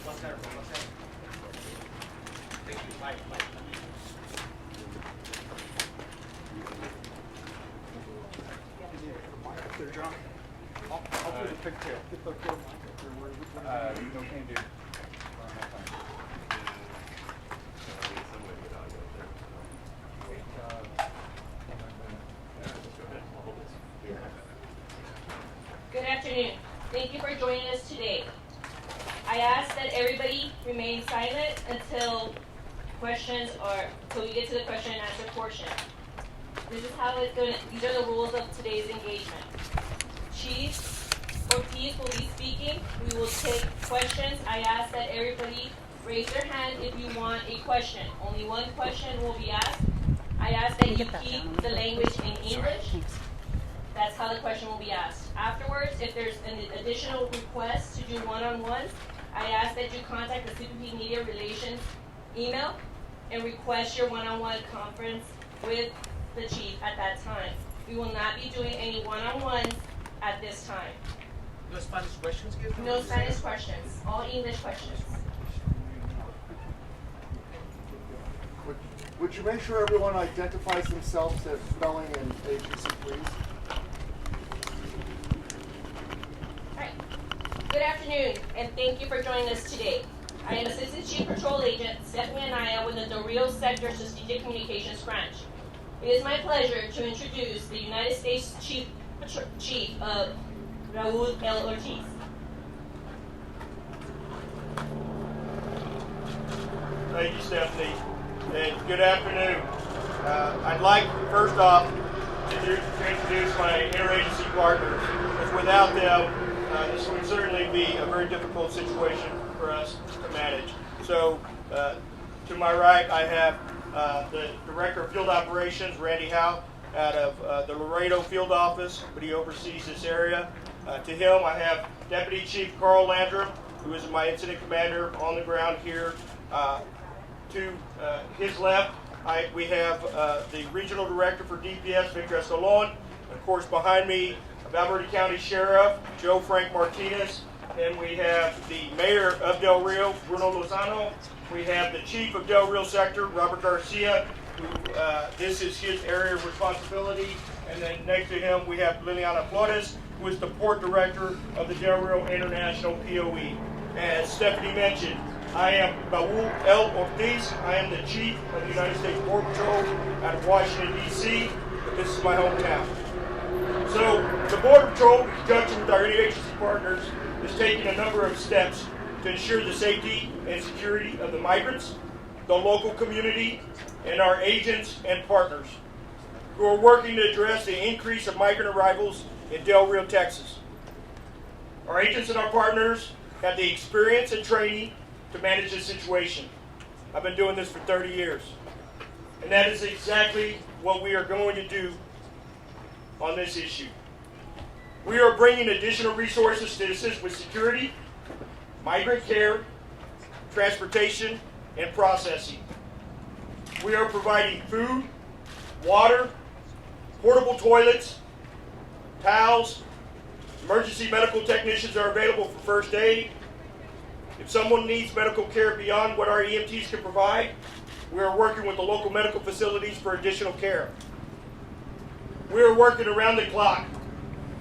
Thank you. Bye. Bye. There, John. I'll do the pigtail. Get the mic up there. You can do. Good afternoon. Thank you for joining us today. I ask that everybody remain silent until we get to the question and answer portion. This is how it's going to, these are the rules of today's engagement. Chief Ortiz will be speaking. We will take questions. I ask that everybody raise their hand if you want a question. Only one question will be asked. I ask that you keep the language in English. That's how the question will be asked. Afterwards, if there's an additional request to do one-on-ones, I ask that you contact the CPP Media Relations email and request your one-on-one conference with the chief at that time. We will not be doing any one-on-ones at this time. No Spanish questions, kid? No Spanish questions, all English questions. Would you make sure everyone identifies themselves as spelling and agency, please? Alright. Good afternoon, and thank you for joining us today. I am Assistant Chief Patrol Agent Stephanie Anaya with the Del Rio Sector Strategic Communications Branch. It is my pleasure to introduce the United States Chief Raul L. Ortiz. Thank you, Stephanie, and good afternoon. I'd like, first off, to introduce my interagency partners, because without them, this would certainly be a very difficult situation for us to manage. So, to my right, I have the Director of Field Operations, Randy Howe, out of the Laredo Field Office, but he oversees this area. To him, I have Deputy Chief Carl Landrum, who is my incident commander on the ground here. To his left, we have the Regional Director for DPS, Victor Escalon. Of course, behind me, Valverde County Sheriff, Joe Frank Martinez. And we have the Mayor of Del Rio, Bruno Lozano. We have the Chief of Del Rio Sector, Robert Garcia, who this is his area of responsibility. And then next to him, we have Liliana Flores, who is the Port Director of the Del Rio International POE. As Stephanie mentioned, I am Raul L. Ortiz. I am the Chief of the United States Border Patrol out of Washington, D.C., but this is my hometown. So the Border Patrol, in conjunction with our interagency partners, is taking a number of steps to ensure the safety and security of the migrants, the local community, and our agents and partners who are working to address the increase of migrant arrivals in Del Rio, Texas. Our agents and our partners have the experience and training to manage this situation. I've been doing this for 30 years. And that is exactly what we are going to do on this issue. We are bringing additional resources to assist with security, migrant care, transportation, and processing. We are providing food, water, portable toilets, towels. Emergency medical technicians are available for first aid. If someone needs medical care beyond what our EMTs can provide, we are working with the local medical facilities for additional care. We are working around the clock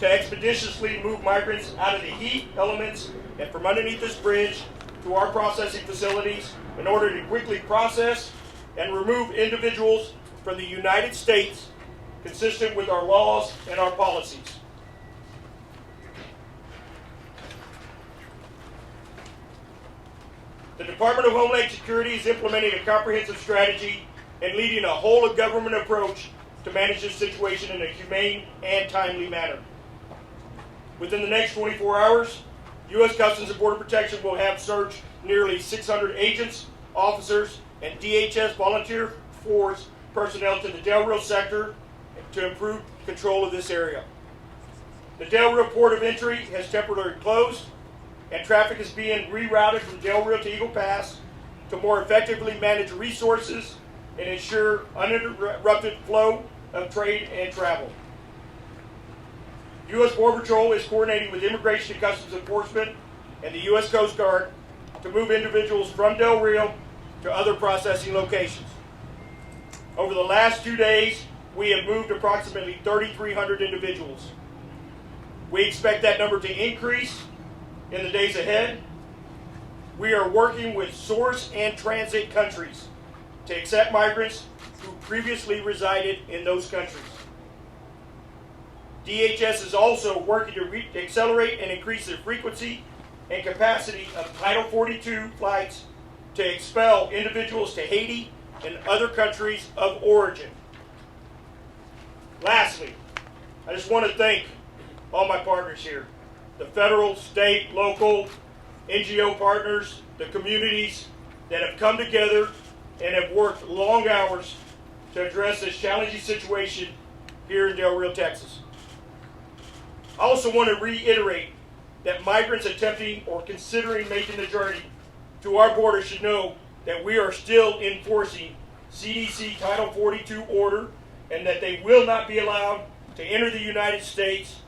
to expeditiously move migrants out of the heat elements and from underneath this bridge to our processing facilities in order to quickly process and remove individuals from the United States consistent with our laws and our policies. The Department of Homeland Security is implementing a comprehensive strategy and leading a whole-of-government approach to manage this situation in a humane and timely manner. Within the next 24 hours, U.S. Customs and Border Protection will have searched nearly 600 agents, officers, and DHS volunteer force personnel to the Del Rio sector to improve control of this area. The Del Rio port of entry has temporarily closed, and traffic is being rerouted from Del Rio to Eagle Pass to more effectively manage resources and ensure uninterrupted flow of trade and travel. U.S. Border Patrol is coordinating with Immigration and Customs Enforcement and the U.S. Coast Guard to move individuals from Del Rio to other processing locations. Over the last 2 days, we have moved approximately 3,300 individuals. We expect that number to increase in the days ahead. We are working with source and transit countries to accept migrants who previously resided in those countries. DHS is also working to accelerate and increase the frequency and capacity of Title 42 flights to expel individuals to Haiti and other countries of origin. Lastly, I just want to thank all my partners here, the federal, state, local, NGO partners, the communities that have come together and have worked long hours to address this challenging situation here in Del Rio, Texas. I also want to reiterate that migrants attempting or considering making the journey to our border should know that we are still enforcing CDC Title 42 order and that they will not be allowed to enter the United States.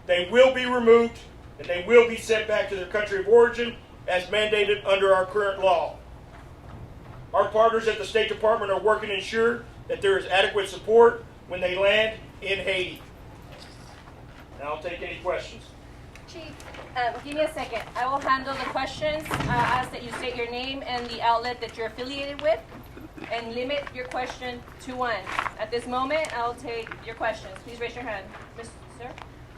They will be removed and they will be sent back to their country of origin as mandated under our current law. Our partners at the State Department are working to ensure that there is adequate support when they land in Haiti. Now I'll take any questions. Chief, give me a second. I will handle the questions. Ask that you state your name and the outlet that you're affiliated with, and limit your question to one. At this moment, I'll take your questions. Please raise your hand. Sir?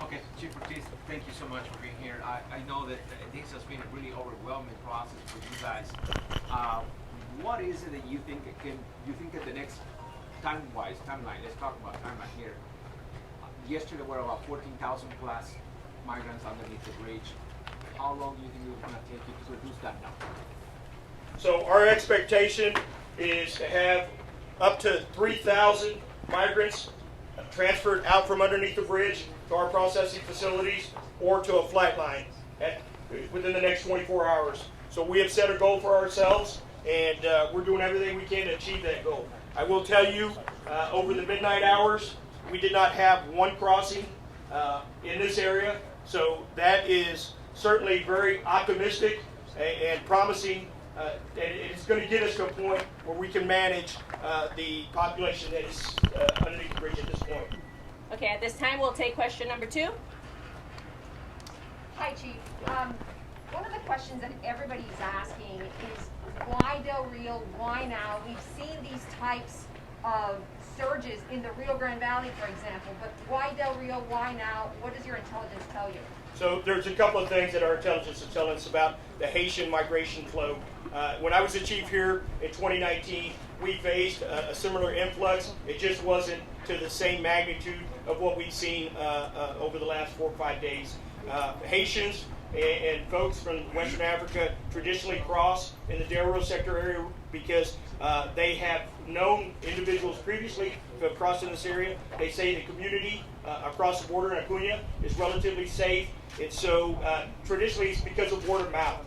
Okay, Chief Ortiz, thank you so much for being here. I know that this has been a really overwhelming process for you guys. What is it that you think at the next timeline, let's talk about timeline here. Yesterday were about 14,000 plus migrants underneath the bridge. How long do you think it's going to take you to reduce that number? So our expectation is to have up to 3,000 migrants transferred out from underneath the bridge to our processing facilities or to a flight line within the next 24 hours. So we have set a goal for ourselves, and we're doing everything we can to achieve that goal. I will tell you, over the midnight hours, we did not have one crossing in this area, so that is certainly very optimistic and promising, and it's going to get us to a point where we can manage the population that is underneath the bridge at this point. Okay, at this time, we'll take question number 2. Hi, Chief. One of the questions that everybody's asking is why Del Rio, why now? We've seen these types of surges in the Rio Grande Valley, for example, but why Del Rio, why now? What does your intelligence tell you? So there's a couple of things that our intelligence is telling us about the Haitian migration flow. When I was the chief here in 2019, we faced a similar influx. It just wasn't to the same magnitude of what we've seen over the last 4 or 5 days. Haitians and folks from Western Africa traditionally cross in the Del Rio sector area because they have known individuals previously who have crossed in this area. They say the community across the border in Acuña is relatively safe, and so traditionally it's because of word of mouth.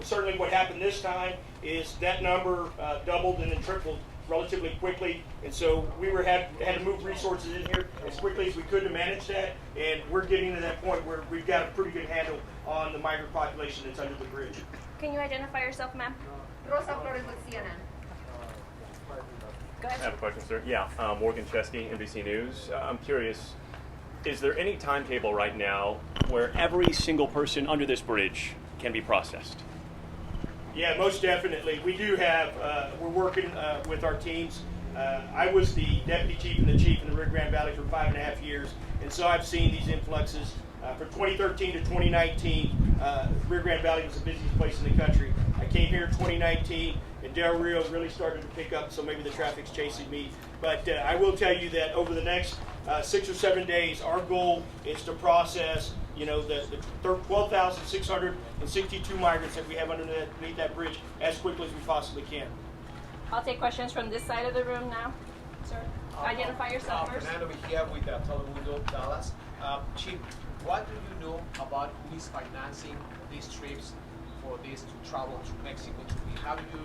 Certainly what happened this time is that number doubled and then tripled relatively quickly, and so we had to move resources in here as quickly as we could to manage that, and we're getting to that point where we've got a pretty good handle on the migrant population that's under the bridge. Can you identify yourself, ma'am? Rosa Flores with CNN. Go I have ahead. a question, sir. Yeah, Morgan Chesky, NBC News. I'm curious, is there any timetable right now where every single person under this bridge can be processed? Yeah, most definitely. We do have, we're working with our teams. I was the deputy chief and the chief in the Rio Grande Valley for 5.5 years, and so I've seen these influxes. From 2013 to 2019, Rio Grande Valley was the busiest place in the country. I came here in 2019, and Del Rio really started to pick up, so maybe the traffic's chasing me. But I will tell you that over the next 6 or 7 days, our goal is to process, the 12,662 migrants that we have underneath that bridge as quickly as we possibly can. I'll take questions from this side of the room now. Sir, identify yourself first. Fernando here with Telemundo Dallas. Chief, what do you know about who is financing these trips for this to travel to Mexico to be? How do you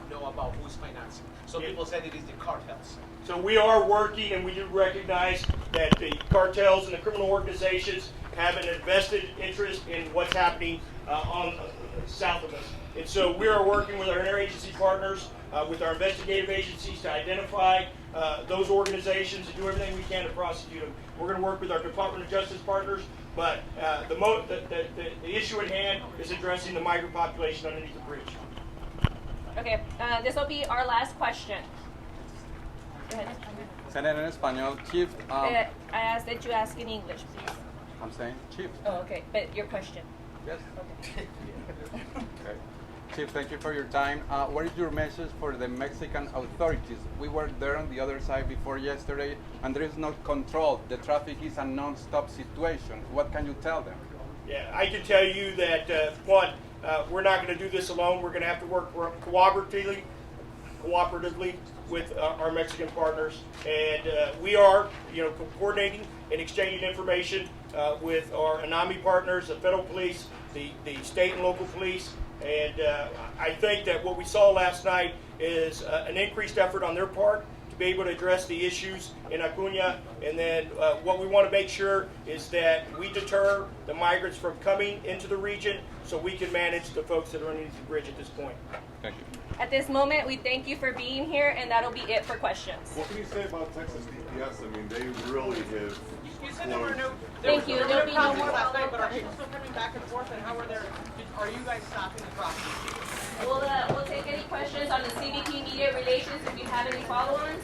know about who's financing? Some people said it is the cartels. So we are working, and we do recognize that the cartels and the criminal organizations have an invested interest in what's happening south of us. And so we are working with our interagency partners, with our investigative agencies to identify those organizations and do everything we can to prosecute them. We're going to work with our Department of Justice partners, but the issue at hand is addressing the migrant population underneath the bridge. Okay, this will be our last question. Go ahead. Sería en español, Chief. I ask that you ask in English, please. I'm saying, Chief. Oh, okay, but your question. Yes. Okay. Okay. Chief, thank you for your time. What is your message for the Mexican authorities? We were there on the other side before yesterday, and there is no control. The traffic is a non-stop situation. What can you tell them? Yeah, I can tell you that, one, we're not going to do this alone. We're going to have to work cooperatively with our Mexican partners, and we are, coordinating and exchanging information with our ANAMI partners, the federal police, the state and local police, and I think that what we saw last night is an increased effort on their part to be able to address the issues in Acuña, and then what we want to make sure is that we deter the migrants from coming into the region so we can manage the folks that are underneath the bridge at this point. Thank you. At this moment, we thank you for being here, and that'll be it for questions. What can you say about Texas DPS? I mean, they really have. You said there were no. Thank you. There'll be no more last night, but are people still coming back and forth? And how are there? Are you guys stopping the process? We'll take any questions on the CBP media relations if you have any follow-ons.